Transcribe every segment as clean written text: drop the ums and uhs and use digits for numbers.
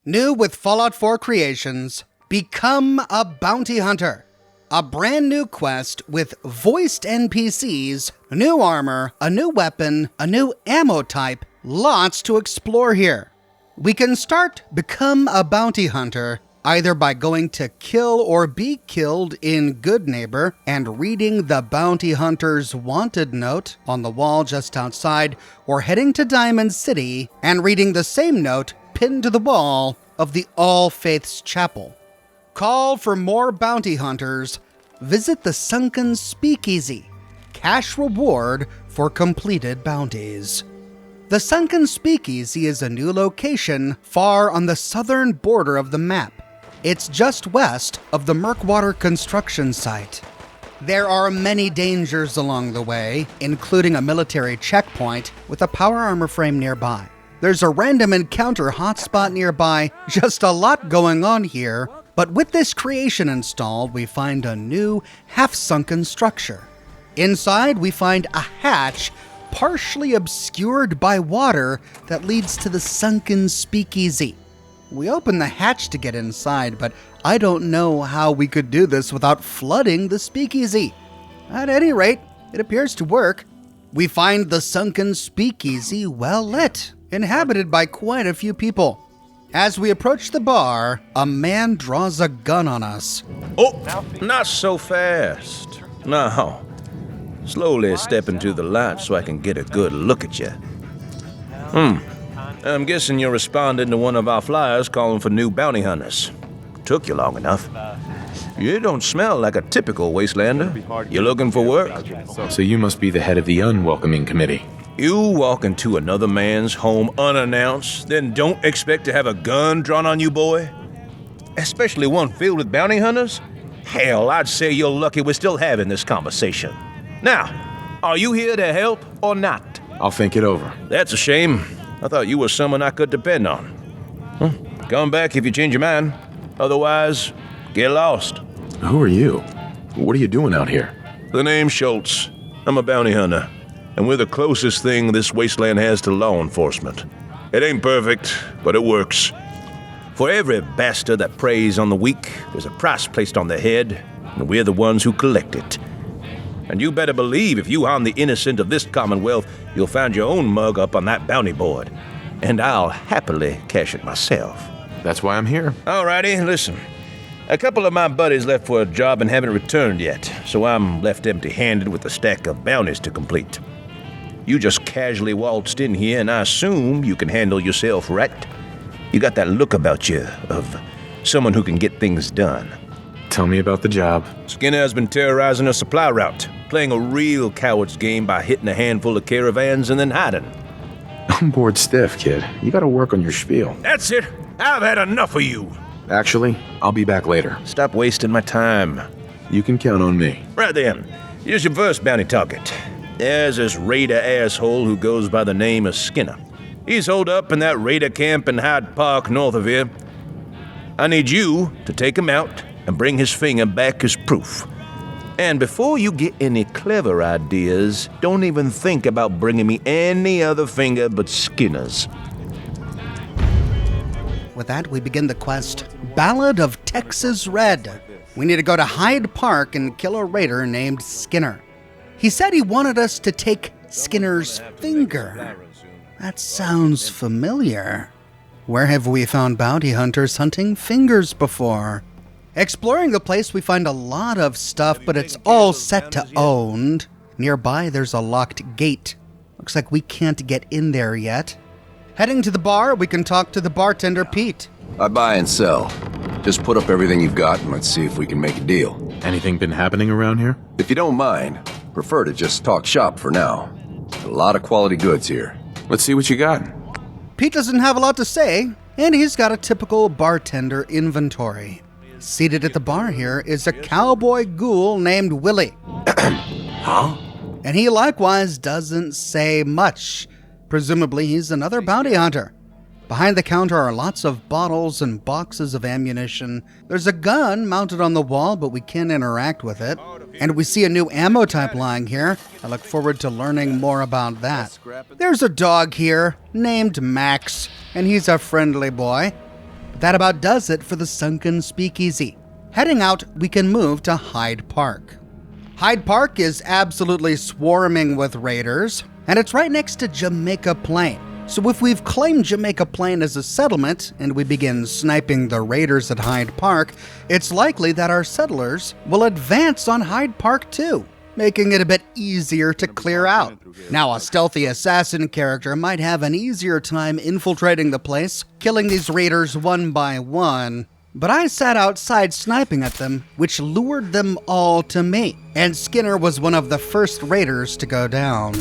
New with Fallout 4 Creations, Become a Bounty Hunter. A brand new quest with voiced NPCs, new armor, a new weapon, a new ammo type, lots to explore here. We can start Become a Bounty Hunter either by going to Kill or Be Killed in Good Neighbor and reading the Bounty Hunter's wanted note on the wall just outside, or heading to Diamond City and reading the same note pinned to the wall of the All Faiths Chapel. Call for more bounty hunters. Visit the Sunken Speakeasy. Cash reward for completed bounties. The Sunken Speakeasy is a new location far on the southern border of the map. It's just west of the Murkwater construction site. There are many dangers along the way, including a military checkpoint with a power armor frame nearby. There's a random encounter hotspot nearby, just a lot going on here, but with this creation installed, we find a new, half-sunken structure. Inside, we find a hatch partially obscured by water that leads to the Sunken Speakeasy. We open the hatch to get inside, but I don't know how we could do this without flooding the speakeasy. At any rate, it appears to work. We find the Sunken Speakeasy well lit, inhabited by quite a few people. As we approach the bar, a man draws a gun on us. Oh, not so fast. No. Slowly step into the light so I can get a good look at you. I'm guessing you're responding to one of our flyers calling for new bounty hunters. Took you long enough. You don't smell like a typical wastelander. You looking for work? So you must be the head of the unwelcoming committee. You walk into another man's home unannounced, then don't expect to have a gun drawn on you, boy? Especially one filled with bounty hunters? Hell, I'd say you're lucky we're still having this conversation. Now, are you here to help or not? I'll think it over. That's a shame. I thought you were someone I could depend on. Come back if you change your mind. Otherwise, get lost. Who are you? What are you doing out here? The name's Schultz. I'm a bounty hunter, and we're the closest thing this wasteland has to law enforcement. It ain't perfect, but it works. For every bastard that preys on the weak, there's a price placed on their head, and we're the ones who collect it. And you better believe if you harm the innocent of this commonwealth, you'll find your own mug up on that bounty board. And I'll happily cash it myself. That's why I'm here. Alrighty, listen. A couple of my buddies left for a job and haven't returned yet, so I'm left empty-handed with a stack of bounties to complete. You just casually waltzed in here, and I assume you can handle yourself right. You got that look about you of someone who can get things done. Tell me about the job. Skinner has been terrorizing a supply route, playing a real coward's game by hitting a handful of caravans and then hiding. I'm bored stiff, kid. You gotta work on your spiel. That's it! I've had enough of you! Actually, I'll be back later. Stop wasting my time. You can count on me. Right then, here's your first bounty target. There's this raider asshole who goes by the name of Skinner. He's holed up in that raider camp in Hyde Park north of here. I need you to take him out and bring his finger back as proof. And before you get any clever ideas, don't even think about bringing me any other finger but Skinner's. With that, we begin the quest, Ballad of Texas Red. We need to go to Hyde Park and kill a raider named Skinner. He said he wanted us to take Skinner's finger. That sounds familiar. Where have we found bounty hunters hunting fingers before? Exploring the place, we find a lot of stuff, but it's all set to owned. Nearby, there's a locked gate. Looks like we can't get in there yet. Heading to the bar, we can talk to the bartender, Pete. I buy and sell. Just put up everything you've got and let's see if we can make a deal. Anything been happening around here? If you don't mind, prefer to just talk shop for now. A lot of quality goods here. Let's see what you got. Pete doesn't have a lot to say, and he's got a typical bartender inventory. Seated at the bar here is a cowboy ghoul named Willie. Huh? And he likewise doesn't say much. Presumably he's another bounty hunter. Behind the counter are lots of bottles and boxes of ammunition. There's a gun mounted on the wall, but we can't interact with it. And we see a new ammo type lying here. I look forward to learning more about that. There's a dog here named Max, and he's a friendly boy. That about does it for the Sunken Speakeasy. Heading out, we can move to Hyde Park. Hyde Park is absolutely swarming with raiders, and it's right next to Jamaica Plain. So if we've claimed Jamaica Plain as a settlement and we begin sniping the raiders at Hyde Park, it's likely that our settlers will advance on Hyde Park too, making it a bit easier to clear out. Now, a stealthy assassin character might have an easier time infiltrating the place, killing these raiders one by one, but I sat outside sniping at them, which lured them all to me, and Skinner was one of the first raiders to go down.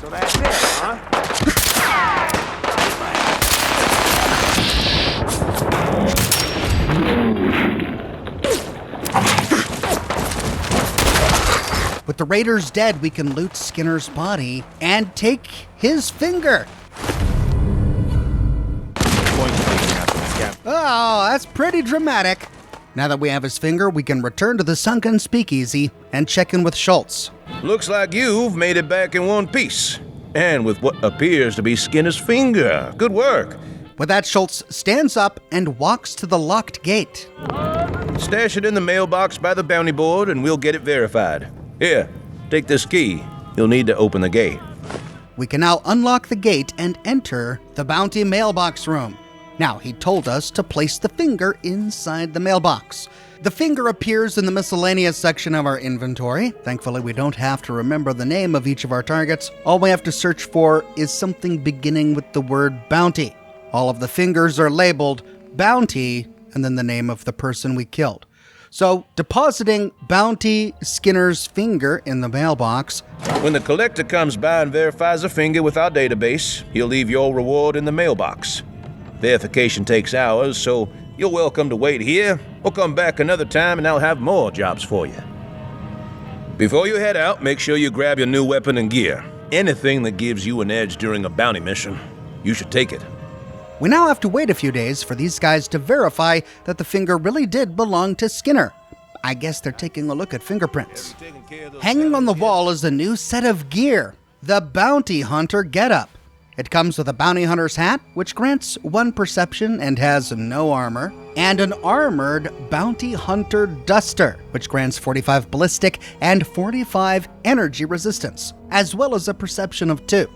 So that's it, huh? With the raiders dead, we can loot Skinner's body and take his finger. Oh, that's pretty dramatic. Now that we have his finger, we can return to the Sunken Speakeasy and check in with Schultz. Looks like you've made it back in one piece. And with what appears to be Skinner's finger. Good work. With that, Schultz stands up and walks to the locked gate. Stash it in the mailbox by the bounty board and we'll get it verified. Here, take this key. You'll need to open the gate. We can now unlock the gate and enter the bounty mailbox room. Now, he told us to place the finger inside the mailbox. The finger appears in the miscellaneous section of our inventory. Thankfully, we don't have to remember the name of each of our targets. All we have to search for is something beginning with the word bounty. All of the fingers are labeled bounty and then the name of the person we killed. So, depositing Bounty Skinner's finger in the mailbox. When the collector comes by and verifies a finger with our database, he'll leave your reward in the mailbox. Verification takes hours, so you're welcome to wait here or come back another time and I'll have more jobs for you. Before you head out, make sure you grab your new weapon and gear. Anything that gives you an edge during a bounty mission, you should take it. We now have to wait a few days for these guys to verify that the finger really did belong to Skinner. I guess they're taking a look at fingerprints. Hanging on the wall is a new set of gear, the Bounty Hunter getup. It comes with a bounty hunter's hat, which grants 1 perception and has no armor, and an armored bounty hunter duster, which grants 45 ballistic and 45 energy resistance, as well as a perception of 2.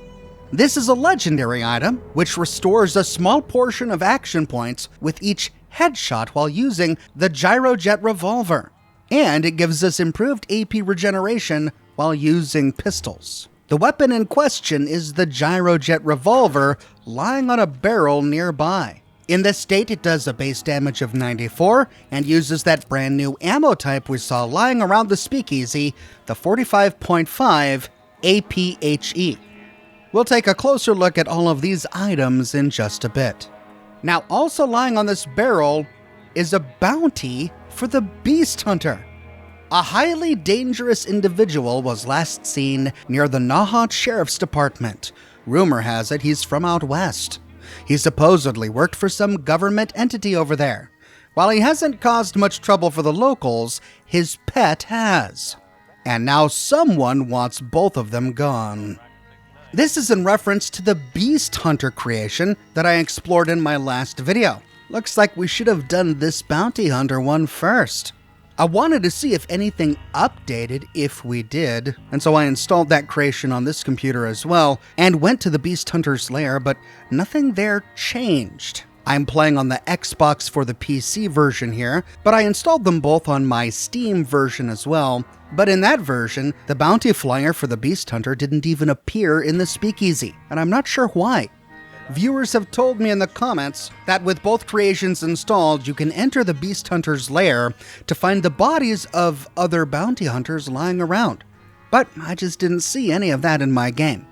This is a legendary item, which restores a small portion of action points with each headshot while using the Gyrojet revolver, and it gives us improved AP regeneration while using pistols. The weapon in question is the Gyrojet revolver lying on a barrel nearby. In this state, it does a base damage of 94 and uses that brand new ammo type we saw lying around the speakeasy, the 45.5 APHE. We'll take a closer look at all of these items in just a bit. Now, also lying on this barrel is a bounty for the Beast Hunter. A highly dangerous individual was last seen near the Nahant Sheriff's Department. Rumor has it he's from out west. He supposedly worked for some government entity over there. While he hasn't caused much trouble for the locals, his pet has. And now someone wants both of them gone. This is in reference to the Beast Hunter creation that I explored in my last video. Looks like we should have done this Bounty Hunter one first. I wanted to see if anything updated if we did, and so I installed that creation on this computer as well, and went to the Beast Hunter's lair, but nothing there changed. I'm playing on the Xbox for the PC version here, but I installed them both on my Steam version as well. But in that version, the bounty flyer for the Beast Hunter didn't even appear in the speakeasy, and I'm not sure why. Viewers have told me in the comments that with both creations installed, you can enter the Beast Hunter's lair to find the bodies of other bounty hunters lying around. But I just didn't see any of that in my game.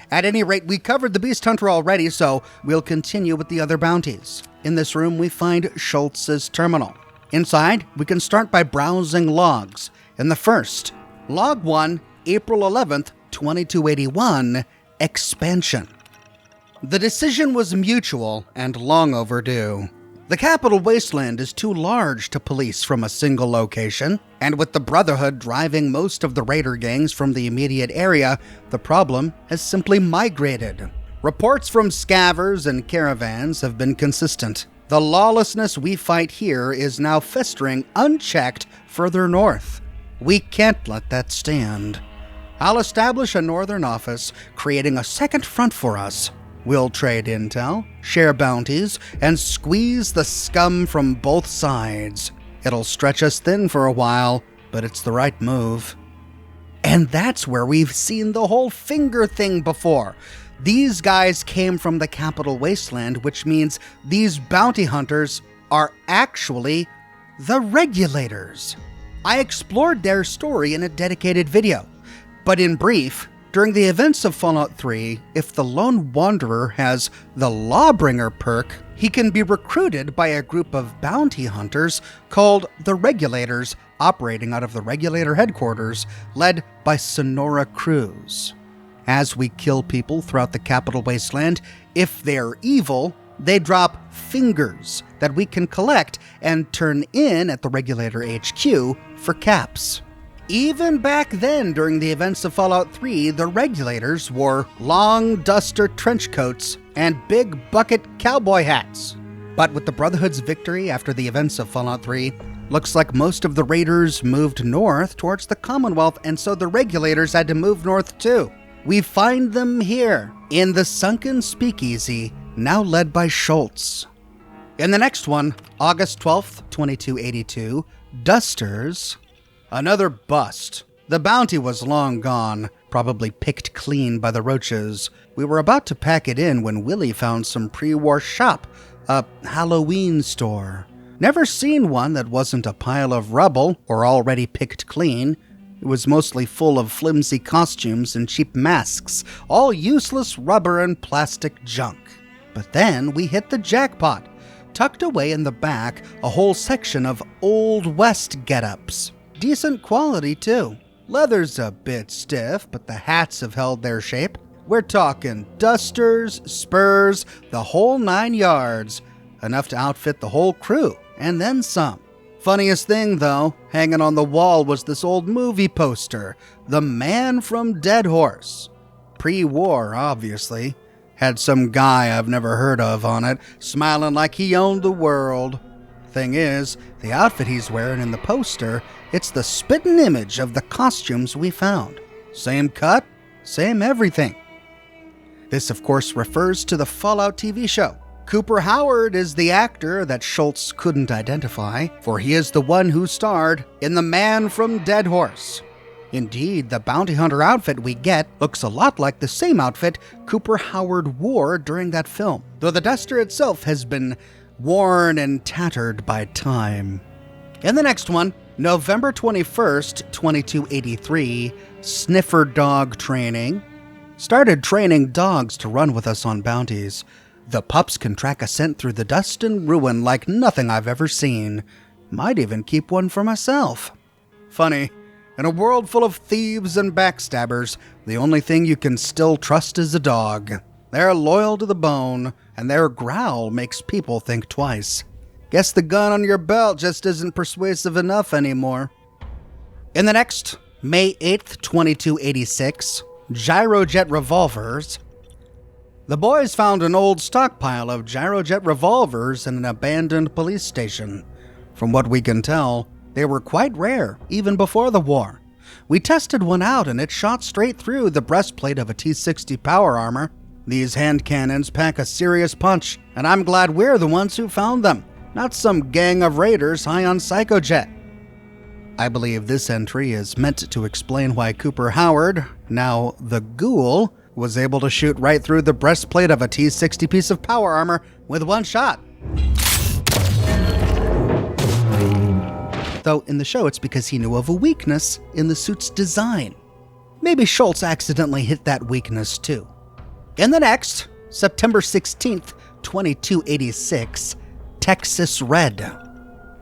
At any rate, we covered the Beast Hunter already, so we'll continue with the other bounties. In this room, we find Schultz's terminal. Inside, we can start by browsing logs. In the first, Log 1, April 11th, 2281, Expansion. The decision was mutual and long overdue. The capital wasteland is too large to police from a single location, and with the Brotherhood driving most of the raider gangs from the immediate area, the problem has simply migrated. Reports from scavvers and caravans have been consistent. The lawlessness we fight here is now festering unchecked further north. We can't let that stand. I'll establish a northern office, creating a second front for us. We'll trade intel, share bounties, and squeeze the scum from both sides. It'll stretch us thin for a while, but it's the right move. And that's where we've seen the whole finger thing before. These guys came from the capital wasteland, which means these bounty hunters are actually the regulators. I explored their story in a dedicated video, but in brief, during the events of Fallout 3, if the Lone Wanderer has the Lawbringer perk, he can be recruited by a group of bounty hunters called the Regulators, operating out of the Regulator headquarters, led by Sonora Cruz. As we kill people throughout the capital wasteland, if they're evil, they drop fingers that we can collect and turn in at the Regulator HQ for caps. Even back then, during the events of Fallout 3, the Regulators wore long duster trench coats and big bucket cowboy hats. But with the Brotherhood's victory after the events of Fallout 3, looks like most of the Raiders moved north towards the Commonwealth, and so the Regulators had to move north too. We find them here, in the Sunken Speakeasy, now led by Schultz. In the next one, August 12th, 2282, Dusters. Another bust. The bounty was long gone, probably picked clean by the roaches. We were about to pack it in when Willie found some pre-war shop, a Halloween store. Never seen one that wasn't a pile of rubble or already picked clean. It was mostly full of flimsy costumes and cheap masks, all useless rubber and plastic junk. But then we hit the jackpot. Tucked away in the back, a whole section of Old West get-ups. Decent quality, too. Leather's a bit stiff, but the hats have held their shape. We're talking dusters, spurs, the whole 9 yards. Enough to outfit the whole crew, and then some. Funniest thing, though, hanging on the wall was this old movie poster, The Man from Dead Horse. Pre-war, obviously. Had some guy I've never heard of on it, smiling like he owned the world. Thing is, the outfit he's wearing in the poster, it's the spitting image of the costumes we found. Same cut, same everything. This, of course, refers to the Fallout TV show. Cooper Howard is the actor that Schultz couldn't identify, for he is the one who starred in The Man from Dead Horse. Indeed, the bounty hunter outfit we get looks a lot like the same outfit Cooper Howard wore during that film, though the duster itself has been worn and tattered by time. In the next one, November 21st, 2283, Sniffer Dog Training. Started training dogs to run with us on bounties. The pups can track a scent through the dust and ruin like nothing I've ever seen. Might even keep one for myself. Funny, in a world full of thieves and backstabbers, the only thing you can still trust is a dog. They're loyal to the bone, and their growl makes people think twice. Guess the gun on your belt just isn't persuasive enough anymore. In the next, May 8th, 2286, Gyrojet Revolvers. The boys found an old stockpile of Gyrojet revolvers in an abandoned police station. From what we can tell, they were quite rare, even before the war. We tested one out and it shot straight through the breastplate of a T-60 power armor. These hand cannons pack a serious punch, and I'm glad we're the ones who found them, not some gang of raiders high on Psychojet. I believe this entry is meant to explain why Cooper Howard, now the Ghoul, was able to shoot right through the breastplate of a T-60 piece of power armor with one shot. Though in the show it's because he knew of a weakness in the suit's design. Maybe Schultz accidentally hit that weakness too. In the next, September 16th, 2286, Texas Red.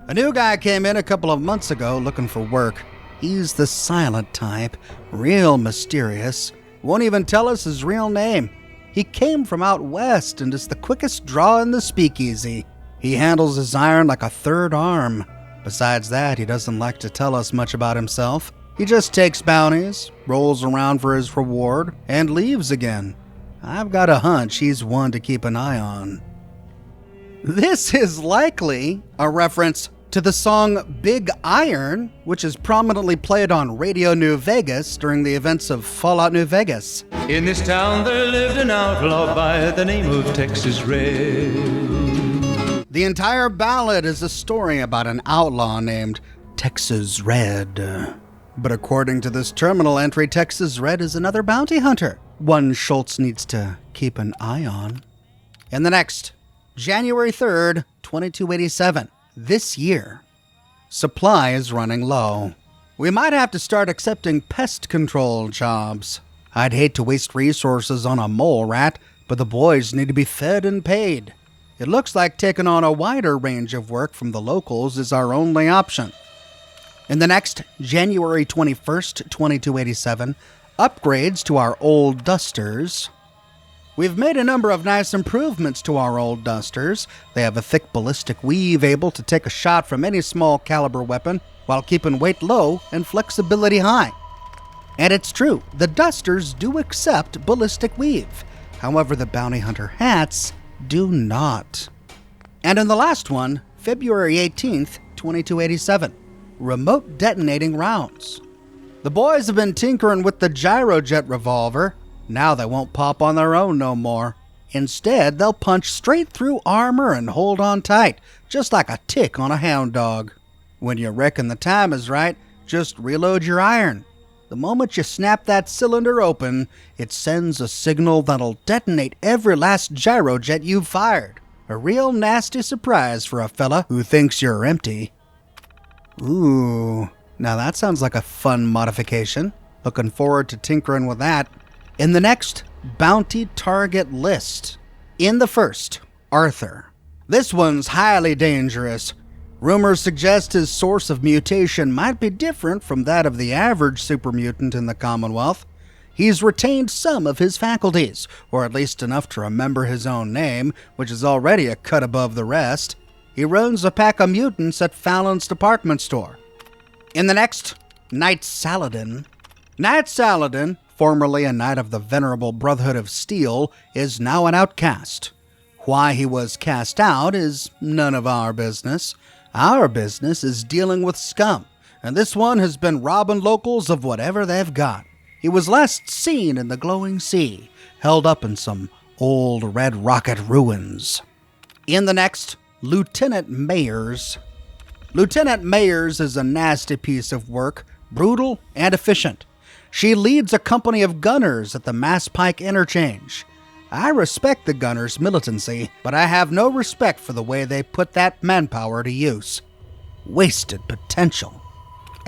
A new guy came in a couple of months ago looking for work. He's the silent type, real mysterious, won't even tell us his real name. He came from out west and is the quickest draw in the speakeasy. He handles his iron like a third arm. Besides that, he doesn't like to tell us much about himself. He just takes bounties, rolls around for his reward, and leaves again. I've got a hunch he's one to keep an eye on. This is likely a reference to the song Big Iron, which is prominently played on Radio New Vegas during the events of Fallout New Vegas. In this town there lived an outlaw by the name of Texas Red. The entire ballad is a story about an outlaw named Texas Red. But according to this terminal entry, Texas Red is another bounty hunter, one Schultz needs to keep an eye on. In the next, January 3rd, 2287, this year, supply is running low. We might have to start accepting pest control jobs. I'd hate to waste resources on a mole rat, but the boys need to be fed and paid. It looks like taking on a wider range of work from the locals is our only option. In the next, January 21st, 2287, upgrades to our old dusters. We've made a number of nice improvements to our old dusters. They have a thick ballistic weave able to take a shot from any small caliber weapon while keeping weight low and flexibility high. And it's true, the dusters do accept ballistic weave. However, the bounty hunter hats do not. And in the last one, February 18th, 2287, remote detonating rounds. The boys have been tinkering with the gyrojet revolver. Now they won't pop on their own no more. Instead, they'll punch straight through armor and hold on tight, just like a tick on a hound dog. When you reckon the time is right, just reload your iron. The moment you snap that cylinder open, it sends a signal that'll detonate every last gyrojet you've fired. A real nasty surprise for a fella who thinks you're empty. Ooh, now that sounds like a fun modification. Looking forward to tinkering with that. In the next, bounty target list. In the first, Arthur. This one's highly dangerous. Rumors suggest his source of mutation might be different from that of the average super mutant in the Commonwealth. He's retained some of his faculties, or at least enough to remember his own name, which is already a cut above the rest. He runs a pack of mutants at Fallon's department store. In the next, Knight Saladin. Knight Saladin, formerly a knight of the venerable Brotherhood of Steel, is now an outcast. Why he was cast out is none of our business. Our business is dealing with scum, and this one has been robbing locals of whatever they've got. He was last seen in the glowing sea, held up in some old Red Rocket ruins. In the next, Lieutenant Mayers. Lieutenant Mayers is a nasty piece of work, brutal and efficient. She leads a company of gunners at the Mass Pike Interchange. I respect the gunners' militancy, but I have no respect for the way they put that manpower to use. Wasted potential.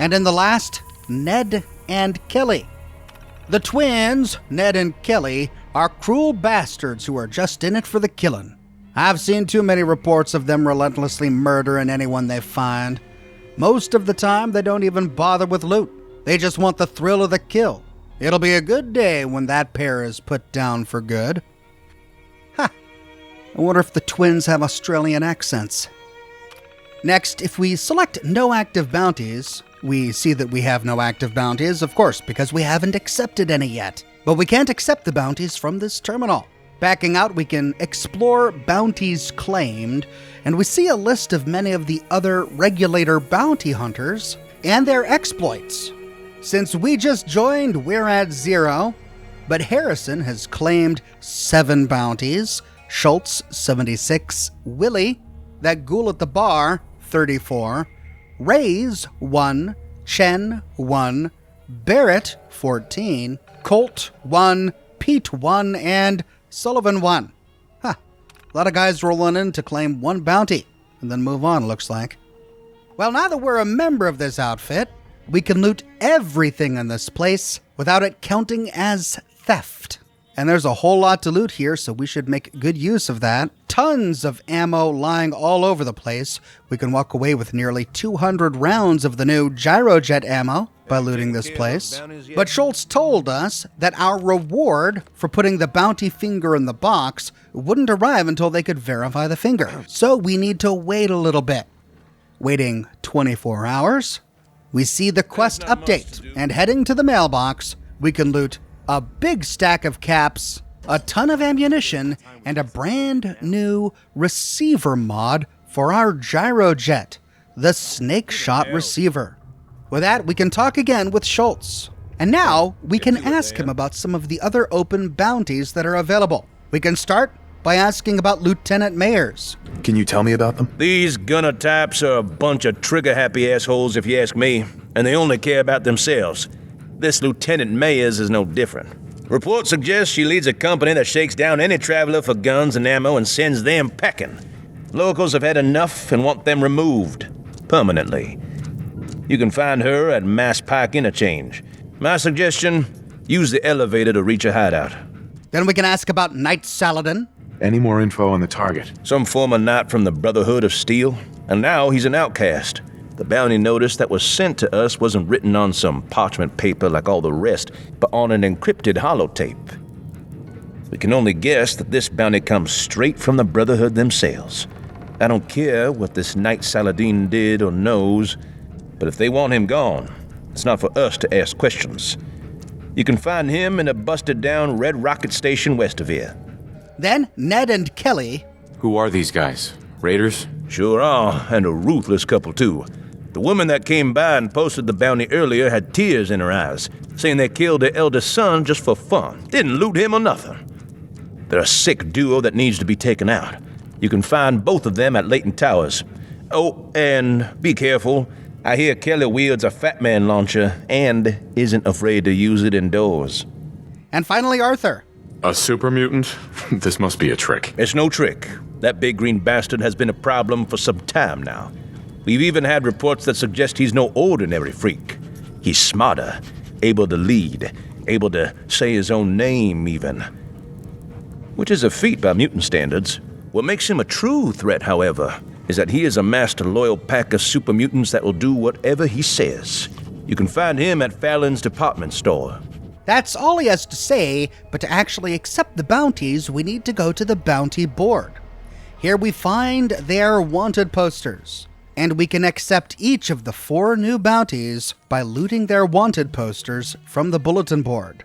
And in the last, Ned and Kelly. The twins, Ned and Kelly, are cruel bastards who are just in it for the killing. I've seen too many reports of them relentlessly murdering anyone they find. Most of the time, they don't even bother with loot. They just want the thrill of the kill. It'll be a good day when that pair is put down for good. Ha! I wonder if the twins have Australian accents. Next, if we select no active bounties, we see that we have no active bounties, of course, because we haven't accepted any yet. But we can't accept the bounties from this terminal. Backing out, we can explore bounties claimed, and we see a list of many of the other regulator bounty hunters and their exploits. Since we just joined, we're at 0, but Harrison has claimed 7 bounties, Schultz 76, Willie, that ghoul at the bar 34, Ray's 1, Chen 1, Barrett 14, Colt 1, Pete 1, and Sullivan 1. Huh, a lot of guys rolling in to claim 1 bounty and then move on, looks like. Well, now that we're a member of this outfit, we can loot everything in this place without it counting as theft. And there's a whole lot to loot here, so we should make good use of that. Tons of ammo lying all over the place. We can walk away with nearly 200 rounds of the new gyrojet ammo. by looting this place, but Schultz told us that our reward for putting the bounty finger in the box wouldn't arrive until they could verify the finger. So we need to wait a little bit. Waiting 24 hours, we see the quest update, and heading to the mailbox, we can loot a big stack of caps, a ton of ammunition, and a brand new receiver mod for our gyrojet, the Snake Shot Receiver. With that, we can talk again with Schultz. And now, we can ask him about some of the other open bounties that are available. We can start by asking about Lieutenant Mayers. Can you tell me about them? These gunner types are a bunch of trigger-happy assholes, if you ask me, and they only care about themselves. This Lieutenant Mayers is no different. Reports suggest she leads a company that shakes down any traveler for guns and ammo and sends them packing. Locals have had enough and want them removed. Permanently. You can find her at Mass Pike Interchange. My suggestion, use the elevator to reach a hideout. Then we can ask about Knight Saladin. Any more info on the target? Some former knight from the Brotherhood of Steel, and now he's an outcast. The bounty notice that was sent to us wasn't written on some parchment paper like all the rest, but on an encrypted holotape. We can only guess that this bounty comes straight from the Brotherhood themselves. I don't care what this Knight Saladin did or knows, but if they want him gone, it's not for us to ask questions. You can find him in a busted-down Red Rocket station west of here. Then Ned and Kelly. Who are these guys? Raiders? Sure are, and a ruthless couple, too. The woman that came by and posted the bounty earlier had tears in her eyes, saying they killed their eldest son just for fun. Didn't loot him or nothing. They're a sick duo that needs to be taken out. You can find both of them at Leighton Towers. Oh, and be careful. I hear Kelly wields a Fat Man launcher and isn't afraid to use it indoors. And finally, Arthur. A super mutant? This must be a trick. It's no trick. That big green bastard has been a problem for some time now. We've even had reports that suggest he's no ordinary freak. He's smarter, able to lead, able to say his own name even. Which is a feat by mutant standards. What makes him a true threat, however, is that he has amassed a loyal pack of super mutants that will do whatever he says. You can find him at Fallon's department store. That's all he has to say, but to actually accept the bounties, we need to go to the bounty board. Here we find their wanted posters, and we can accept each of the 4 new bounties by looting their wanted posters from the bulletin board.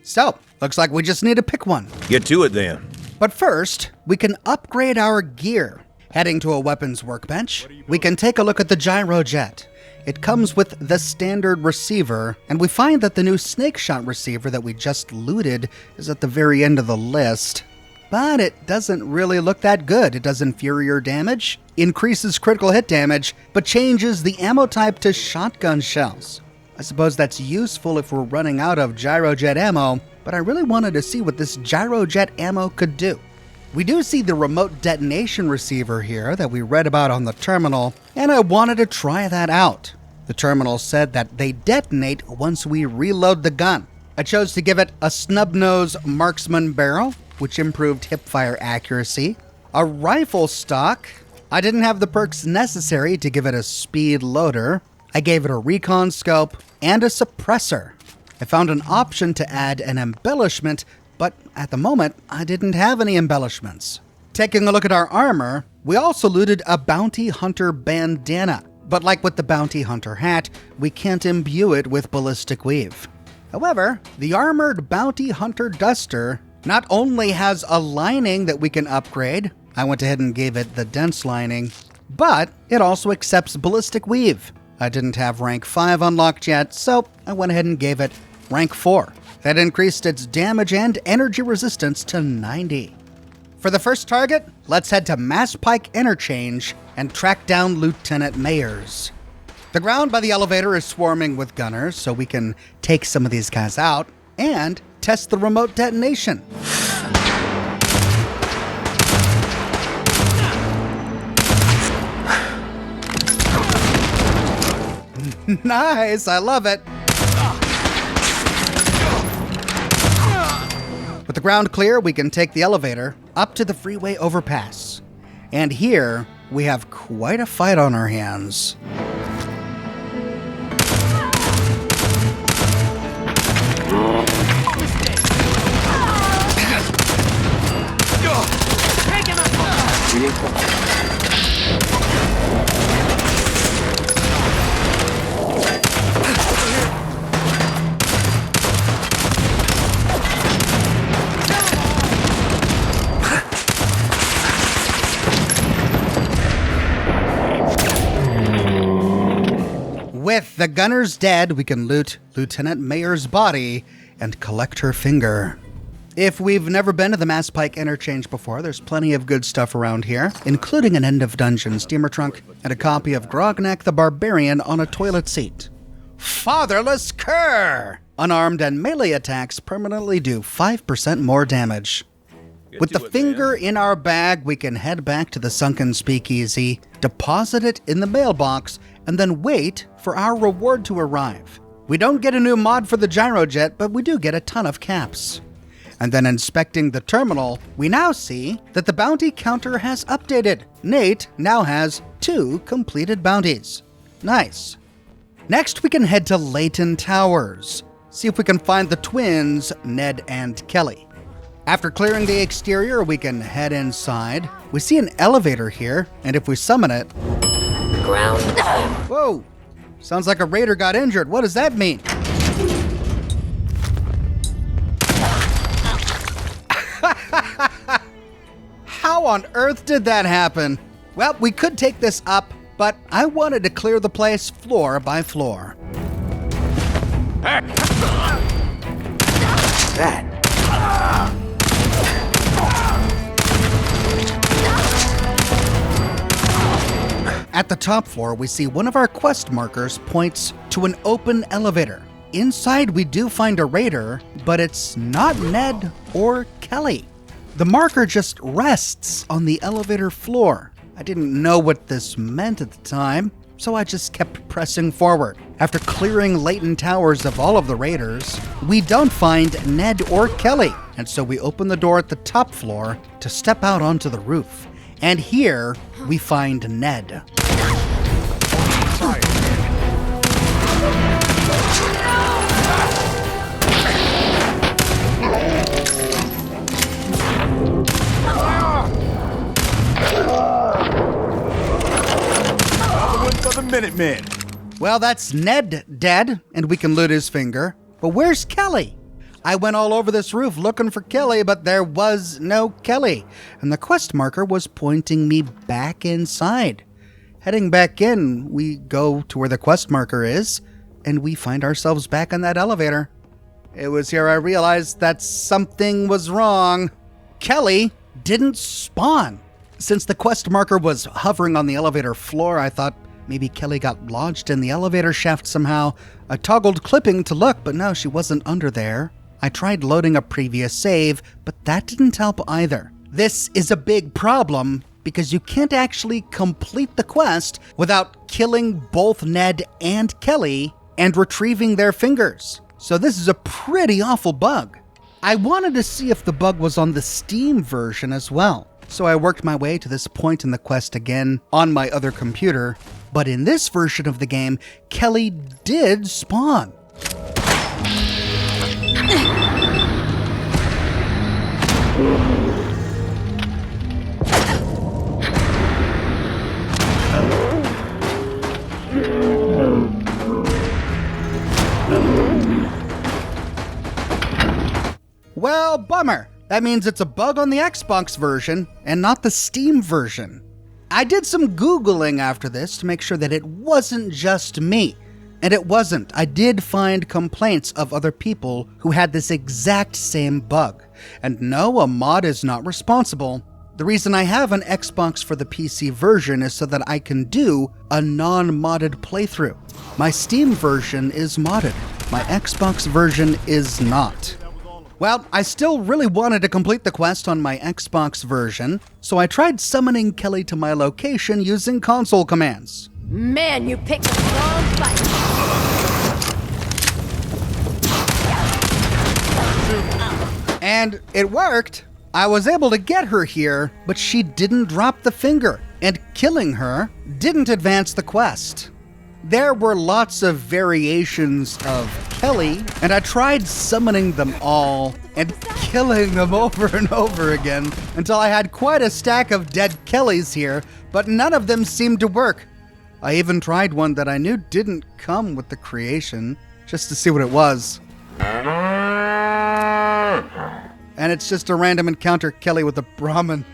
So, looks like we just need to pick one. Get to it then. But first, we can upgrade our gear. Heading to a weapons workbench, we can take a look at the gyrojet. It comes with the standard receiver, and we find that the new Snake Shot receiver that we just looted is at the very end of the list. But it doesn't really look that good. It does inferior damage, increases critical hit damage, but changes the ammo type to shotgun shells. I suppose that's useful if we're running out of gyrojet ammo, but I really wanted to see what this gyrojet ammo could do. We do see the remote detonation receiver here that we read about on the terminal, and I wanted to try that out. The terminal said that they detonate once we reload the gun. I chose to give it a snub-nose marksman barrel, which improved hipfire accuracy, a rifle stock. I didn't have the perks necessary to give it a speed loader. I gave it a recon scope and a suppressor. I found an option to add an embellishment, but at the moment, I didn't have any embellishments. Taking a look at our armor, we also looted a bounty hunter bandana, but like with the bounty hunter hat, we can't imbue it with ballistic weave. However, the armored bounty hunter duster not only has a lining that we can upgrade, I went ahead and gave it the dense lining, but it also accepts ballistic weave. I didn't have rank 5 unlocked yet, so I went ahead and gave it rank 4. That increased its damage and energy resistance to 90. For the first target, let's head to Mass Pike Interchange and track down Lieutenant Mayers. The ground by the elevator is swarming with gunners, so we can take some of these guys out and test the remote detonation. Nice, I love it. With the ground clear, we can take the elevator up to the freeway overpass. And here, we have quite a fight on our hands. With the gunners dead, we can loot Lieutenant Mayor's body and collect her finger. If we've never been to the Mass Pike Interchange before, there's plenty of good stuff around here, including an end-of-dungeon steamer trunk and a copy of Grognak the Barbarian on a toilet seat. Fatherless Cur! Unarmed and melee attacks permanently do 5% more damage. With the finger in our bag, we can head back to the Sunken Speakeasy, deposit it in the mailbox, and then wait for our reward to arrive. We don't get a new mod for the gyrojet, but we do get a ton of caps. And then inspecting the terminal, we now see that the bounty counter has updated. Nate now has 2 completed bounties. Nice. Next, we can head to Layton Towers, see if we can find the twins, Ned and Kelly. After clearing the exterior, we can head inside. We see an elevator here, and if we summon it... Ground. Whoa! Sounds like a raider got injured. What does that mean? How on earth did that happen? Well, we could take this up, but I wanted to clear the place floor by floor. That. At the top floor, we see one of our quest markers points to an open elevator. Inside, we do find a raider, but it's not Ned or Kelly. The marker just rests on the elevator floor. I didn't know what this meant at the time, so I just kept pressing forward. After clearing Layton Towers of all of the raiders, we don't find Ned or Kelly, and so we open the door at the top floor to step out onto the roof. And here, we find Ned. For the Minutemen. Well, that's Ned dead, and we can loot his finger. But where's Kelly? I went all over this roof looking for Kelly, but there was no Kelly, and the quest marker was pointing me back inside. Heading back in, we go to where the quest marker is, and we find ourselves back in that elevator. It was here I realized that something was wrong. Kelly didn't spawn. Since the quest marker was hovering on the elevator floor, I thought maybe Kelly got lodged in the elevator shaft somehow. I toggled clipping to look, but no, she wasn't under there. I tried loading a previous save, but that didn't help either. This is a big problem because you can't actually complete the quest without killing both Ned and Kelly and retrieving their fingers. So this is a pretty awful bug. I wanted to see if the bug was on the Steam version as well. So I worked my way to this point in the quest again on my other computer, but in this version of the game, Kelly did spawn. Well, bummer. That means it's a bug on the Xbox version and not the Steam version. I did some Googling after this to make sure that it wasn't just me. And it wasn't. I did find complaints of other people who had this exact same bug. And no, a mod is not responsible. The reason I have an Xbox for the PC version is so that I can do a non-modded playthrough. My Steam version is modded. My Xbox version is not. Well, I still really wanted to complete the quest on my Xbox version, so I tried summoning Kelly to my location using console commands. Man, you picked the wrong fight. And it worked. I was able to get her here, but she didn't drop the finger, and killing her didn't advance the quest. There were lots of variations of Kelly, and I tried summoning them all and killing them over and over again until I had quite a stack of dead Kellys here, but none of them seemed to work. I even tried one that I knew didn't come with the creation, just to see what it was. And it's just a random encounter Kelly with a Brahmin.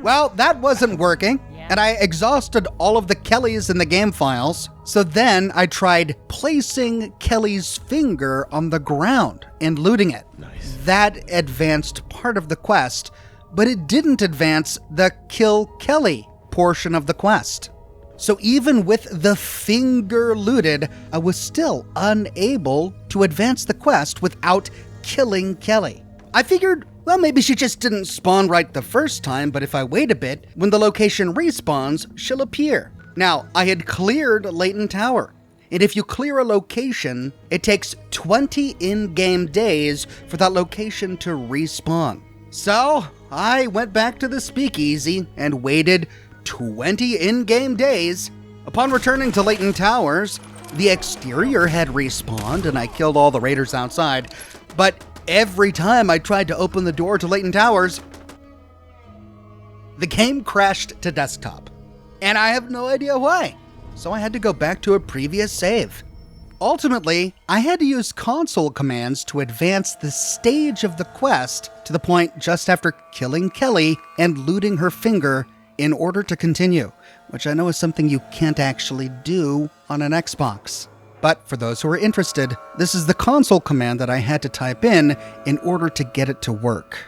Well, that wasn't working, and I exhausted all of the Kellys in the game files, so then I tried placing Kelly's finger on the ground and looting it. Nice. That advanced part of the quest, but it didn't advance the Kill Kelly portion of the quest. So even with the finger looted, I was still unable to advance the quest without killing Kelly. I figured, well, maybe she just didn't spawn right the first time, but if I wait a bit, when the location respawns, she'll appear. Now, I had cleared Layton Tower, and if you clear a location, it takes 20 in-game days for that location to respawn. So, I went back to the speakeasy and waited 20 in-game days. Upon returning to Layton Towers, the exterior had respawned and I killed all the raiders outside, but every time I tried to open the door to Layton Towers, the game crashed to desktop. And I have no idea why. So I had to go back to a previous save. Ultimately, I had to use console commands to advance the stage of the quest to the point just after killing Kelly and looting her finger in order to continue, which I know is something you can't actually do on an Xbox. But for those who are interested, this is the console command that I had to type in order to get it to work.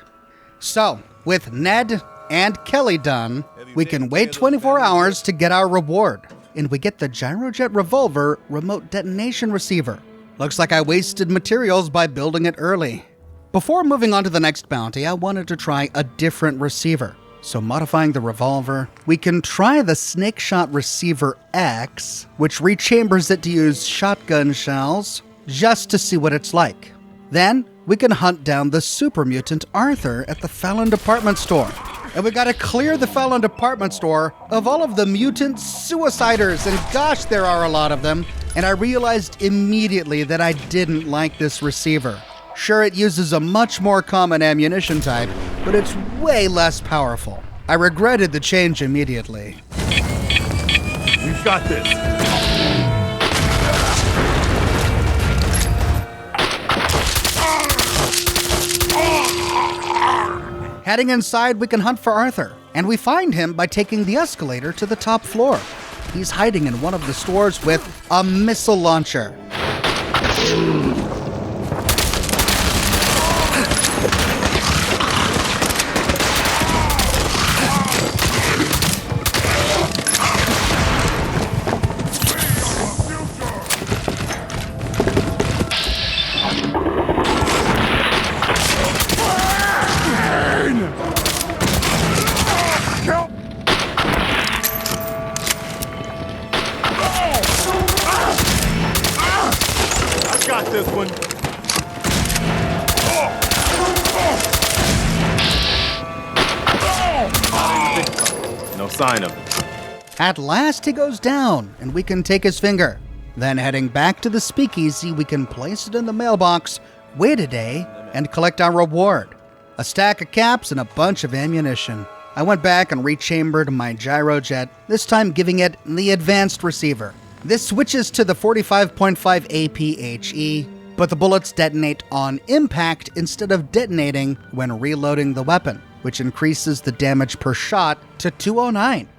So, with Ned and Kelly done, we can wait 24 hours to get our reward, and we get the Gyrojet Revolver remote detonation receiver. Looks like I wasted materials by building it early. Before moving on to the next bounty, I wanted to try a different receiver. So modifying the revolver, we can try the Snake Shot Receiver X, which rechambers it to use shotgun shells, just to see what it's like. Then, we can hunt down the super mutant Arthur at the Fallon Department Store. And we gotta clear the Fallon Department Store of all of the mutant suiciders, and gosh, there are a lot of them. And I realized immediately that I didn't like this receiver. Sure, it uses a much more common ammunition type, but it's way less powerful. I regretted the change immediately. You've got this. Heading inside, we can hunt for Arthur, and we find him by taking the escalator to the top floor. He's hiding in one of the stores with a missile launcher. Got this one. No sign of him. At last he goes down, and we can take his finger. Then heading back to the speakeasy, we can place it in the mailbox, wait a day, and collect our reward. A stack of caps and a bunch of ammunition. I went back and rechambered my gyrojet, this time giving it the advanced receiver. This switches to the 45.5 APHE, but the bullets detonate on impact instead of detonating when reloading the weapon, which increases the damage per shot to 209.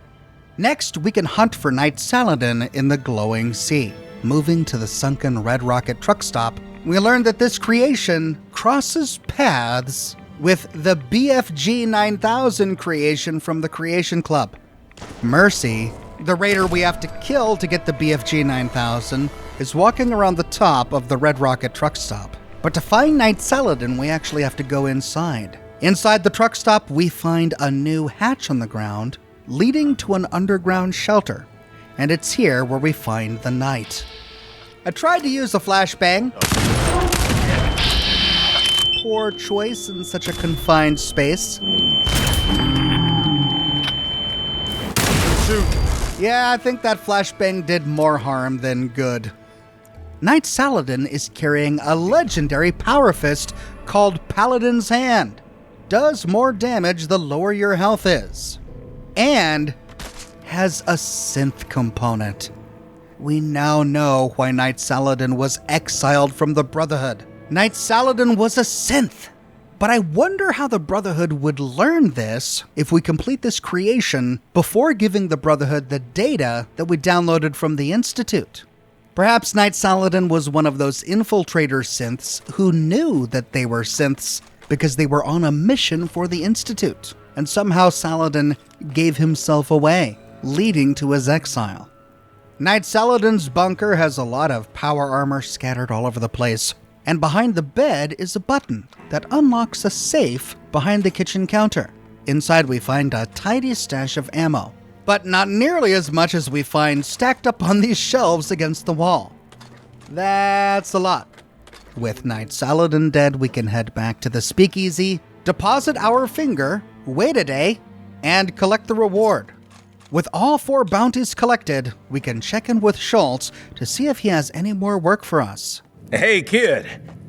Next, we can hunt for Knight Saladin in the glowing sea. Moving to the Sunken Red rocket truck stop, we learn that this creation crosses paths with the BFG 9000 creation from the Creation Club. Mercy, the raider we have to kill to get the BFG 9000, is walking around the top of the Red Rocket truck stop. But to find Knight Saladin, we actually have to go inside. Inside the truck stop, we find a new hatch on the ground, leading to an underground shelter. And it's here where we find the Knight. I tried to use a flashbang. Poor choice in such a confined space. Shoot. Yeah, I think that flashbang did more harm than good. Knight Saladin is carrying a legendary power fist called Paladin's Hand. Does more damage the lower your health is. And has a synth component. We now know why Knight Saladin was exiled from the Brotherhood. Knight Saladin was a synth. But I wonder how the Brotherhood would learn this if we complete this creation before giving the Brotherhood the data that we downloaded from the Institute. Perhaps Knight Saladin was one of those infiltrator synths who knew that they were synths because they were on a mission for the Institute, and somehow Saladin gave himself away, leading to his exile. Knight Saladin's bunker has a lot of power armor scattered all over the place, and behind the bed is a button that unlocks a safe behind the kitchen counter. Inside we find a tidy stash of ammo, but not nearly as much as we find stacked up on these shelves against the wall. That's a lot. With Knight Saladin dead, we can head back to the speakeasy, deposit our finger, wait a day, and collect the reward. With all 4 bounties collected, we can check in with Schultz to see if he has any more work for us. Hey, kid.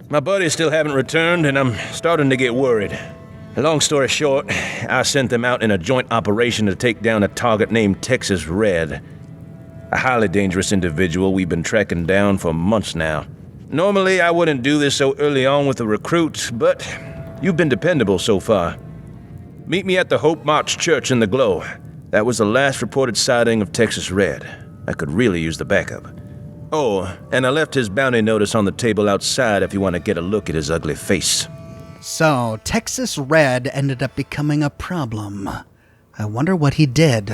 My buddies still haven't returned, and I'm starting to get worried. Long story short, I sent them out in a joint operation to take down a target named Texas Red. A highly dangerous individual we've been tracking down for months now. Normally, I wouldn't do this so early on with a recruit, but you've been dependable so far. Meet me at the Hope March Church in the Glow. That was the last reported sighting of Texas Red. I could really use the backup. Oh, and I left his bounty notice on the table outside if you want to get a look at his ugly face. So, Texas Red ended up becoming a problem. I wonder what he did.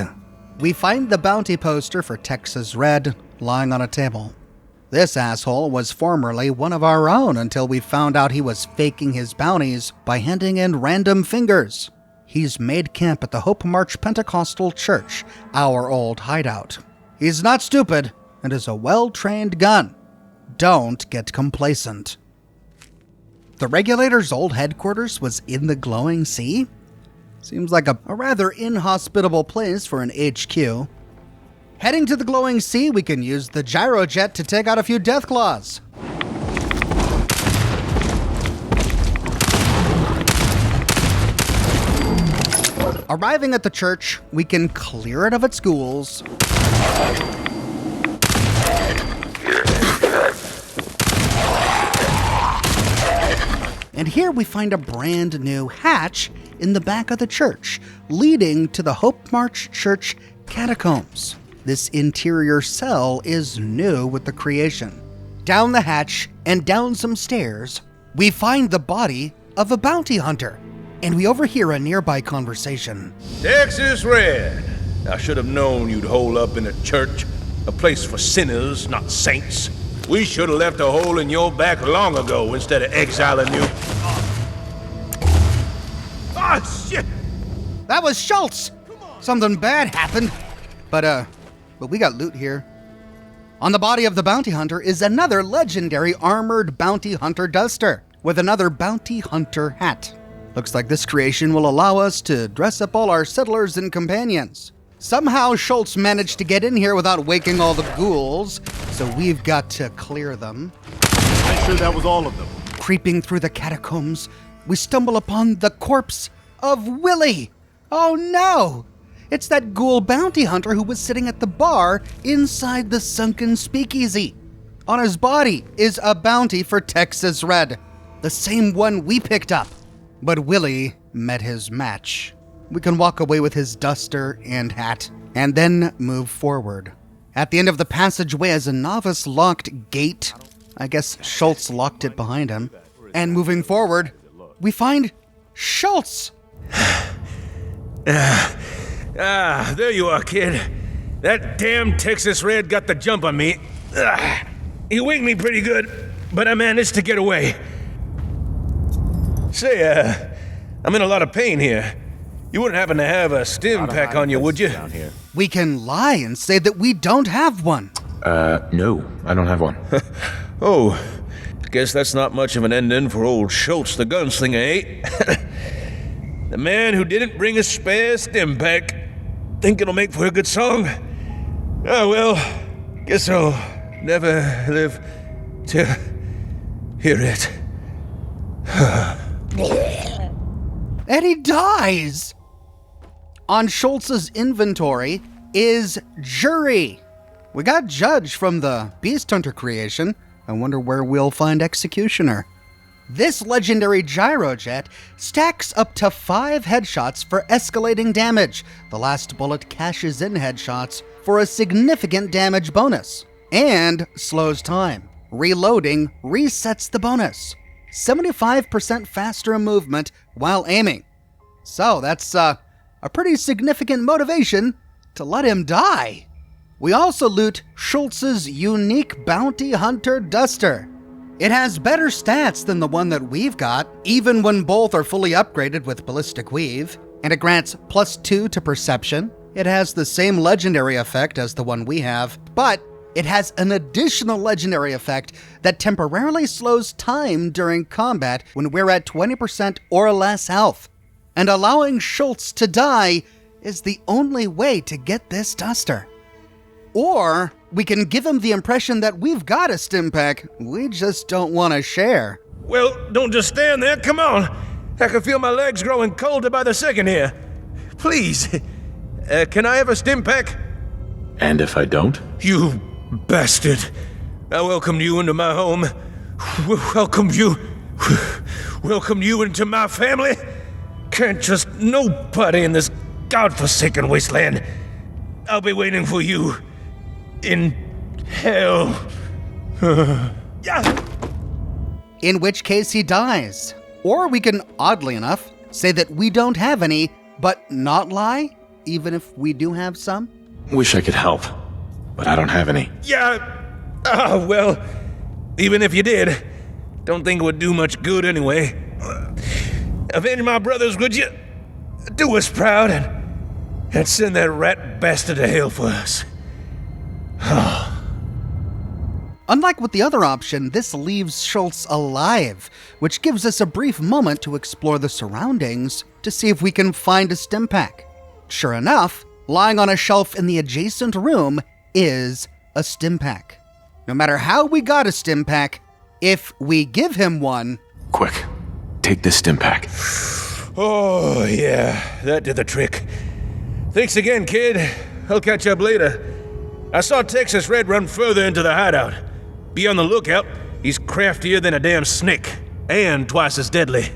We find the bounty poster for Texas Red lying on a table. This asshole was formerly one of our own until we found out he was faking his bounties by handing in random fingers. He's made camp at the Hope March Pentecostal Church, our old hideout. He's not stupid and is a well-trained gun. Don't get complacent. The Regulator's old headquarters was in the glowing sea? Seems like a rather inhospitable place for an HQ. Heading to the glowing sea, we can use the gyrojet to take out a few Deathclaws. Arriving at the church, we can clear it of its ghouls. And here we find a brand new hatch in the back of the church, leading to the Hope March Church catacombs. This interior cell is new with the creation. Down the hatch and down some stairs, we find the body of a bounty hunter, and we overhear a nearby conversation. Texas Red. I should have known you'd hole up in a church, a place for sinners, not saints. We should have left a hole in your back long ago instead of exiling you. Ah, shit! That was Schultz! Something bad happened. But we got loot here. On the body of the bounty hunter is another legendary armored bounty hunter duster with another bounty hunter hat. Looks like this creation will allow us to dress up all our settlers and companions. Somehow Schultz managed to get in here without waking all the ghouls, so we've got to clear them. I'm sure that was all of them. Creeping through the catacombs, we stumble upon the corpse of Willie. Oh no! It's that ghoul bounty hunter who was sitting at the bar inside the Sunken Speakeasy. On his body is a bounty for Texas Red, the same one we picked up. But Willie met his match. We can walk away with his duster and hat, and then move forward. At the end of the passageway is a novice-locked gate. I guess Schultz locked it behind him. And moving forward, we find Schultz. There you are, kid. That damn Texas Red got the jump on me. He winged me pretty good, but I managed to get away. Say, I'm in a lot of pain here. You wouldn't happen to have a stim pack on you, would you? Down here. We can lie and say that we don't have one. No, I don't have one. Oh, guess that's not much of an ending for old Schultz the gunslinger, eh? The man who didn't bring a spare stim pack. Think it'll make for a good song? Oh, well, guess I'll never live to hear it. And he dies! On Schultz's inventory is Jury. We got Judge from the Beast Hunter creation. I wonder where we'll find Executioner. This legendary gyrojet stacks up to 5 headshots for escalating damage. The last bullet cashes in headshots for a significant damage bonus. And slows time. Reloading resets the bonus. 75% faster movement while aiming. So that's a pretty significant motivation to let him die. We also loot Schultz's unique Bounty Hunter Duster. It has better stats than the one that we've got, even when both are fully upgraded with Ballistic Weave, and it grants +2 to Perception. It has the same legendary effect as the one we have, but it has an additional legendary effect that temporarily slows time during combat when we're at 20% or less health. And allowing Schultz to die is the only way to get this duster. Or we can give him the impression that we've got a Stimpak, we just don't want to share. Well, don't just stand there, come on. I can feel my legs growing colder by the second here. Please, can I have a Stimpak? And if I don't? You bastard. I welcomed you into my home. Welcomed you into my family. Can't trust nobody in this godforsaken wasteland. I'll be waiting for you in hell. In which case he dies. Or we can, oddly enough, say that we don't have any, but not lie, even if we do have some. Wish I could help, but I don't have any. Well, even if you did, don't think it would do much good anyway. Avenge my brothers, would you? Do us proud and send that rat bastard to hell for us. Unlike with the other option, this leaves Schultz alive, which gives us a brief moment to explore the surroundings to see if we can find a Stimpak. Sure enough, lying on a shelf in the adjacent room is a Stimpak. No matter how we got a Stimpak, if we give him one... Quick, take this Stimpak. Oh, yeah, that did the trick. Thanks again, kid. I'll catch up later. I saw Texas Red run further into the hideout. Be on the lookout. He's craftier than a damn snake, and twice as deadly.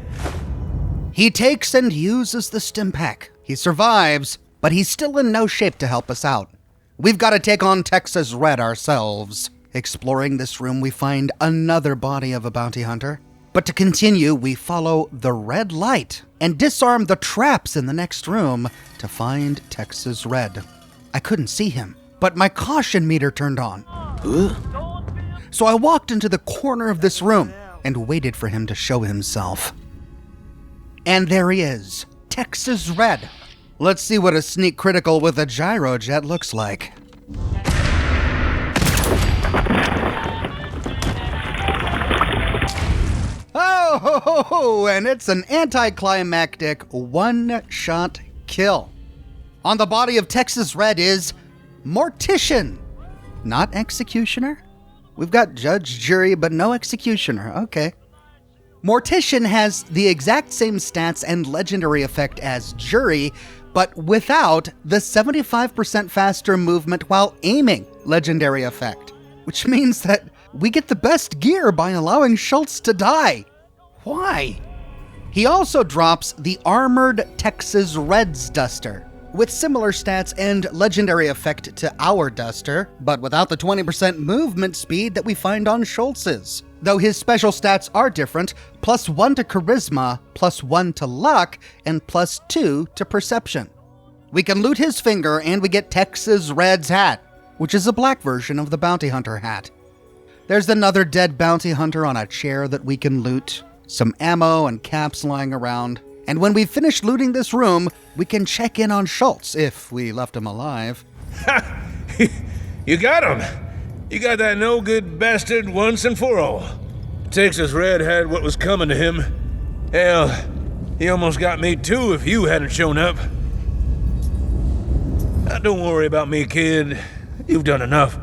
He takes and uses the Stimpak. He survives, but he's still in no shape to help us out. We've got to take on Texas Red ourselves. Exploring this room, we find another body of a bounty hunter. But to continue, we follow the red light and disarm the traps in the next room to find Texas Red. I couldn't see him, but my caution meter turned on. So I walked into the corner of this room and waited for him to show himself. And there he is, Texas Red. Let's see what a sneak critical with a gyrojet looks like. Oh, and it's an anticlimactic one-shot kill. On the body of Texas Red is Mortician, not Executioner. We've got Judge, Jury, but no Executioner. Okay. Mortician has the exact same stats and legendary effect as Jury, but without the 75% faster movement while aiming legendary effect, which means that we get the best gear by allowing Schultz to die. Why? He also drops the armored Texas Red's Duster, with similar stats and legendary effect to our Duster, but without the 20% movement speed that we find on Schultz's. Though his special stats are different, +1 to Charisma, +1 to Luck, and +2 to Perception. We can loot his finger and we get Texas Red's hat, which is a black version of the Bounty Hunter hat. There's another dead Bounty Hunter on a chair that we can loot, some ammo and caps lying around, and when we've finished looting this room, we can check in on Schultz if we left him alive. Ha! You got him! You got that no-good bastard once and for all. Texas Red had what was coming to him. Hell, he almost got me too if you hadn't shown up. Don't worry about me, kid. You've done enough.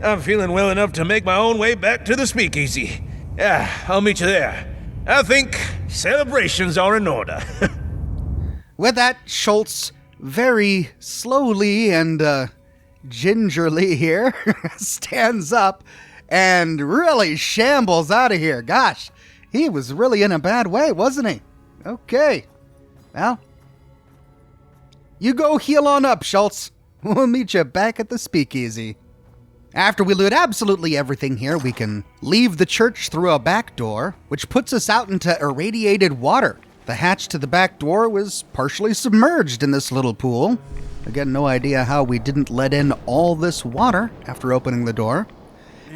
I'm feeling well enough to make my own way back to the speakeasy. Yeah, I'll meet you there. I think celebrations are in order. With that, Schultz very slowly and gingerly here stands up and really shambles out of here. Gosh, he was really in a bad way, wasn't he? Okay. Well, you go heal on up, Schultz. We'll meet you back at the speakeasy. After we loot absolutely everything here, we can leave the church through a back door, which puts us out into irradiated water. The hatch to the back door was partially submerged in this little pool. Again, no idea how we didn't let in all this water after opening the door.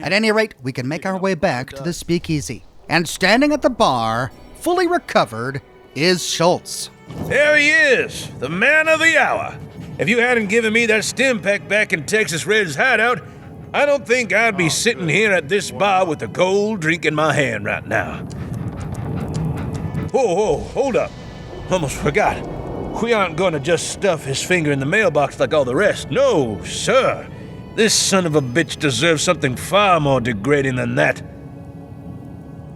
At any rate, we can make our way back to the speakeasy. And standing at the bar, fully recovered, is Schultz. There he is, the man of the hour. If you hadn't given me that stim pack back in Texas Red's hideout, I don't think I'd be sitting here at this bar with a cold drink in my hand right now. Whoa, hold up. Almost forgot. We aren't going to just stuff his finger in the mailbox like all the rest. No, sir. This son of a bitch deserves something far more degrading than that.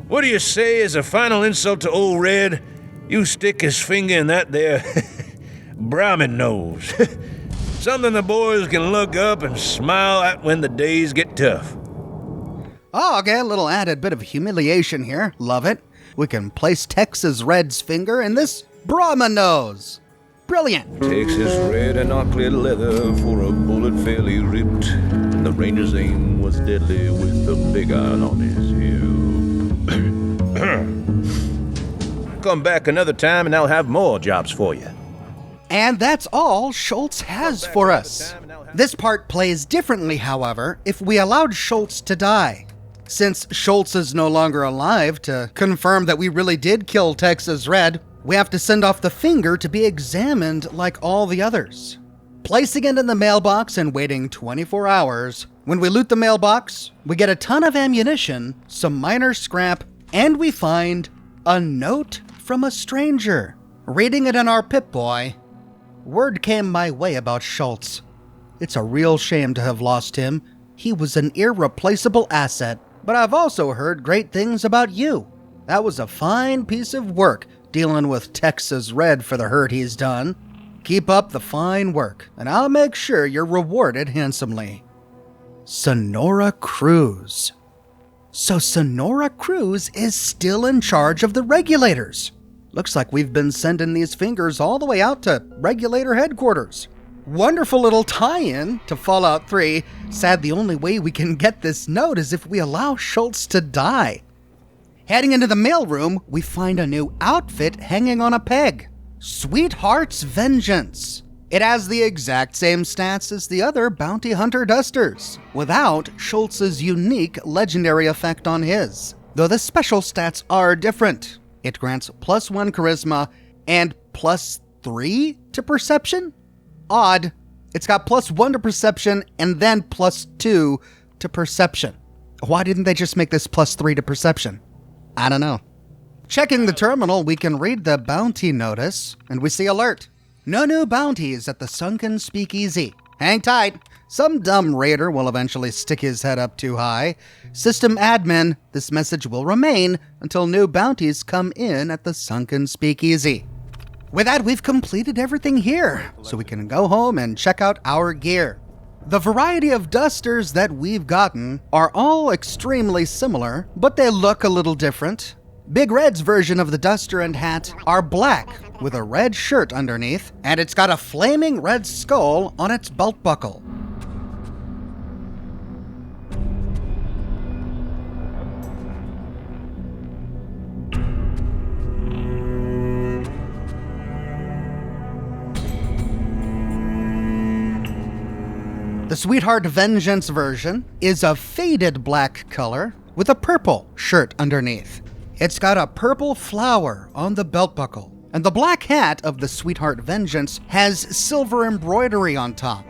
What do you say as a final insult to old Red? You stick his finger in that there Brahmin nose. Something the boys can look up and smile at when the days get tough. Oh, okay, a little added bit of humiliation here. Love it. We can place Texas Red's finger in this Brahmin nose. Brilliant. Texas Red and not clear leather for a bullet fairly ripped. The ranger's aim was deadly with the big iron on his hip. Come back another time and I'll have more jobs for you. And that's all Schultz has for us. This part plays differently, however, if we allowed Schultz to die. Since Schultz is no longer alive to confirm that we really did kill Texas Red, we have to send off the finger to be examined like all the others. Placing it in the mailbox and waiting 24 hours, when we loot the mailbox, we get a ton of ammunition, some minor scrap, and we find a note from a stranger. Reading it in our Pip-Boy, word came my way about Schultz. It's a real shame to have lost him. He was an irreplaceable asset, but I've also heard great things about you. That was a fine piece of work, dealing with Texas Red for the hurt he's done. Keep up the fine work, and I'll make sure you're rewarded handsomely. Sonora Cruz. So Sonora Cruz is still in charge of the regulators. Looks like we've been sending these fingers all the way out to regulator headquarters. Wonderful little tie-in to Fallout 3. Sad the only way we can get this note is if we allow Schultz to die. Heading into the mailroom, we find a new outfit hanging on a peg. Sweetheart's Vengeance. It has the exact same stats as the other Bounty Hunter Dusters, without Schultz's unique legendary effect on his. Though the special stats are different. It grants +1 charisma and +3 to perception? Odd. It's got +1 to perception and then +2 to perception. Why didn't they just make this +3 to perception? I don't know. Checking the terminal, we can read the bounty notice, and we see alert. No new bounties at the Sunken Speakeasy. Hang tight. Some dumb raider will eventually stick his head up too high. System admin, this message will remain until new bounties come in at the Sunken Speakeasy. With that, we've completed everything here, so we can go home and check out our gear. The variety of dusters that we've gotten are all extremely similar, but they look a little different. Big Red's version of the duster and hat are black with a red shirt underneath, and it's got a flaming red skull on its belt buckle. The Sweetheart Vengeance version is a faded black color with a purple shirt underneath. It's got a purple flower on the belt buckle, and the black hat of the Sweetheart Vengeance has silver embroidery on top.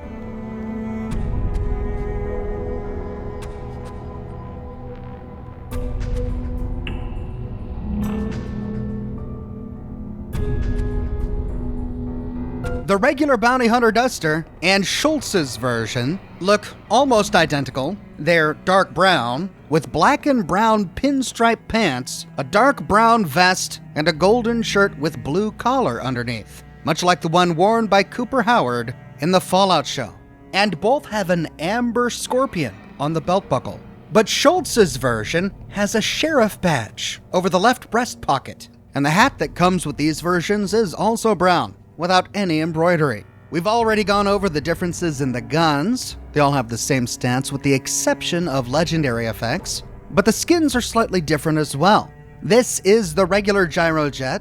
The regular Bounty Hunter Duster and Schultz's version look almost identical. They're dark brown, with black and brown pinstripe pants, a dark brown vest, and a golden shirt with blue collar underneath, much like the one worn by Cooper Howard in the Fallout show. And both have an amber scorpion on the belt buckle. But Schultz's version has a sheriff badge over the left breast pocket, and the hat that comes with these versions is also brown, without any embroidery. We've already gone over the differences in the guns. They all have the same stats with the exception of legendary effects, but the skins are slightly different as well. This is the regular gyrojet.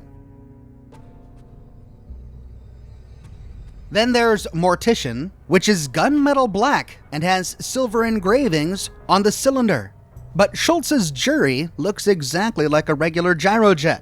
Then there's Mortician, which is gunmetal black and has silver engravings on the cylinder. But Schultz's Jury looks exactly like a regular gyrojet.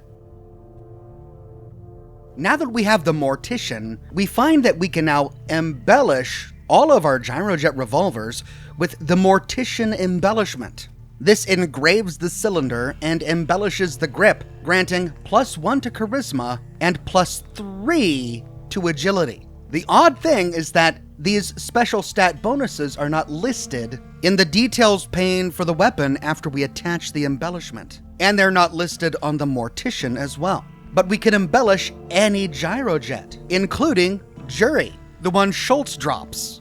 Now that we have the Mortician, we find that we can now embellish all of our gyrojet revolvers with the Mortician embellishment. This engraves the cylinder and embellishes the grip, granting +1 to charisma and +3 to agility. The odd thing is that these special stat bonuses are not listed in the details pane for the weapon after we attach the embellishment, and they're not listed on the Mortician as well. But we can embellish any gyrojet, including Jury, the one Schultz drops.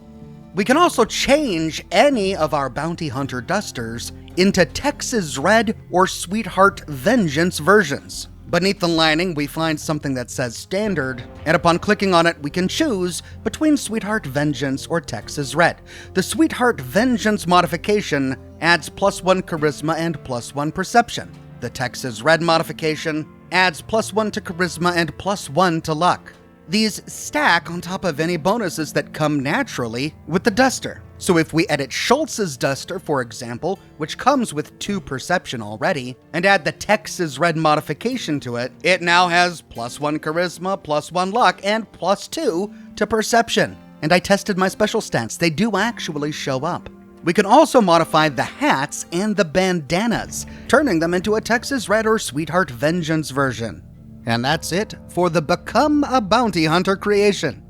We can also change any of our Bounty Hunter Dusters into Texas Red or Sweetheart Vengeance versions. Beneath the lining, we find something that says Standard, and upon clicking on it, we can choose between Sweetheart Vengeance or Texas Red. The Sweetheart Vengeance modification adds +1 charisma and +1 perception. The Texas Red modification adds +1 to charisma and +1 to luck. These stack on top of any bonuses that come naturally with the Duster. So if we edit Schultz's Duster, for example, which comes with 2 perception already, and add the Texas Red modification to it, it now has +1 charisma, +1 luck, and +2 to perception. And I tested my special stats. They do actually show up. We can also modify the hats and the bandanas, turning them into a Texas Red or Sweetheart Vengeance version. And that's it for the Become a Bounty Hunter creation.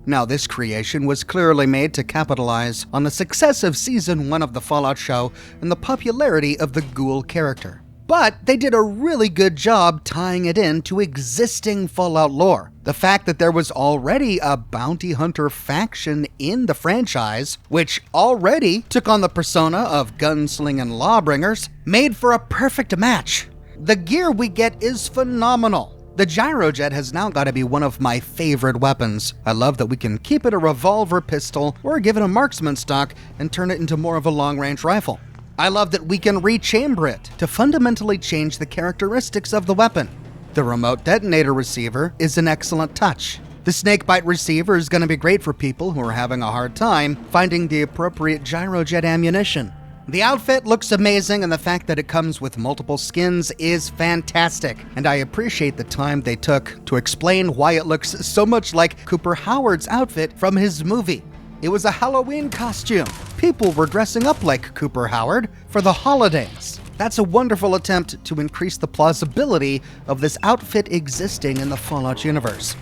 Now, this creation was clearly made to capitalize on the success of Season 1 of the Fallout show and the popularity of the Ghoul character. But they did a really good job tying it in to existing Fallout lore. The fact that there was already a bounty hunter faction in the franchise, which already took on the persona of gunslinging lawbringers, made for a perfect match. The gear we get is phenomenal. The gyrojet has now got to be one of my favorite weapons. I love that we can keep it a revolver pistol or give it a marksman stock and turn it into more of a long-range rifle. I love that we can rechamber it to fundamentally change the characteristics of the weapon. The remote detonator receiver is an excellent touch. The snakebite receiver is going to be great for people who are having a hard time finding the appropriate gyrojet ammunition. The outfit looks amazing, and the fact that it comes with multiple skins is fantastic, and I appreciate the time they took to explain why it looks so much like Cooper Howard's outfit from his movie. It was a Halloween costume. People were dressing up like Cooper Howard for the holidays. That's a wonderful attempt to increase the plausibility of this outfit existing in the Fallout universe.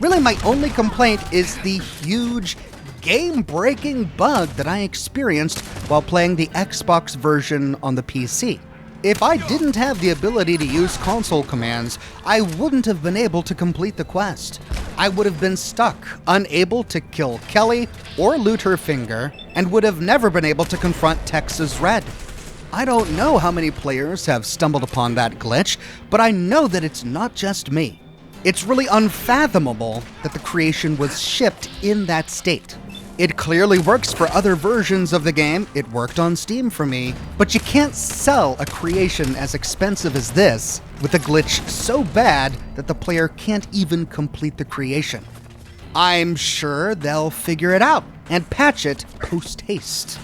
Really, my only complaint is the huge game-breaking bug that I experienced while playing the Xbox version on the PC. If I didn't have the ability to use console commands, I wouldn't have been able to complete the quest. I would have been stuck, unable to kill Kelly or loot her finger, and would have never been able to confront Texas Red. I don't know how many players have stumbled upon that glitch, but I know that it's not just me. It's really unfathomable that the creation was shipped in that state. It clearly works for other versions of the game, it worked on Steam for me, but you can't sell a creation as expensive as this with a glitch so bad that the player can't even complete the creation. I'm sure they'll figure it out and patch it post-haste.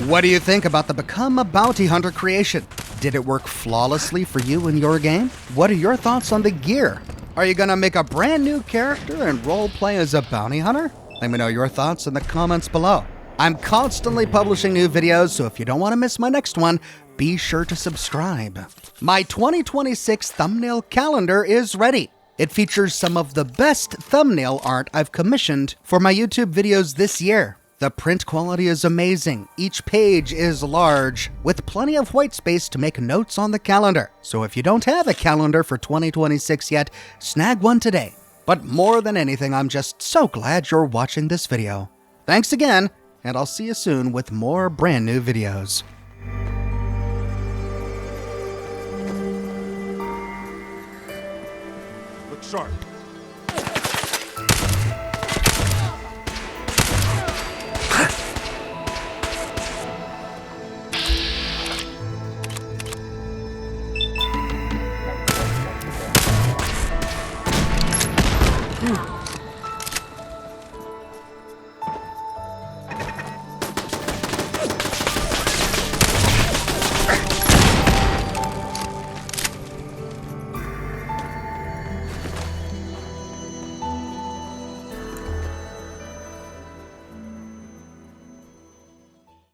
What do you think about the Become a Bounty Hunter creation? Did it work flawlessly for you in your game? What are your thoughts on the gear? Are you gonna make a brand new character and roleplay as a bounty hunter? Let me know your thoughts in the comments below. I'm constantly publishing new videos, so if you don't want to miss my next one, be sure to subscribe. My 2026 thumbnail calendar is ready. It features some of the best thumbnail art I've commissioned for my YouTube videos this year. The print quality is amazing. Each page is large, with plenty of white space to make notes on the calendar. So if you don't have a calendar for 2026 yet, snag one today. But more than anything, I'm just so glad you're watching this video. Thanks again, and I'll see you soon with more brand new videos. Look sharp.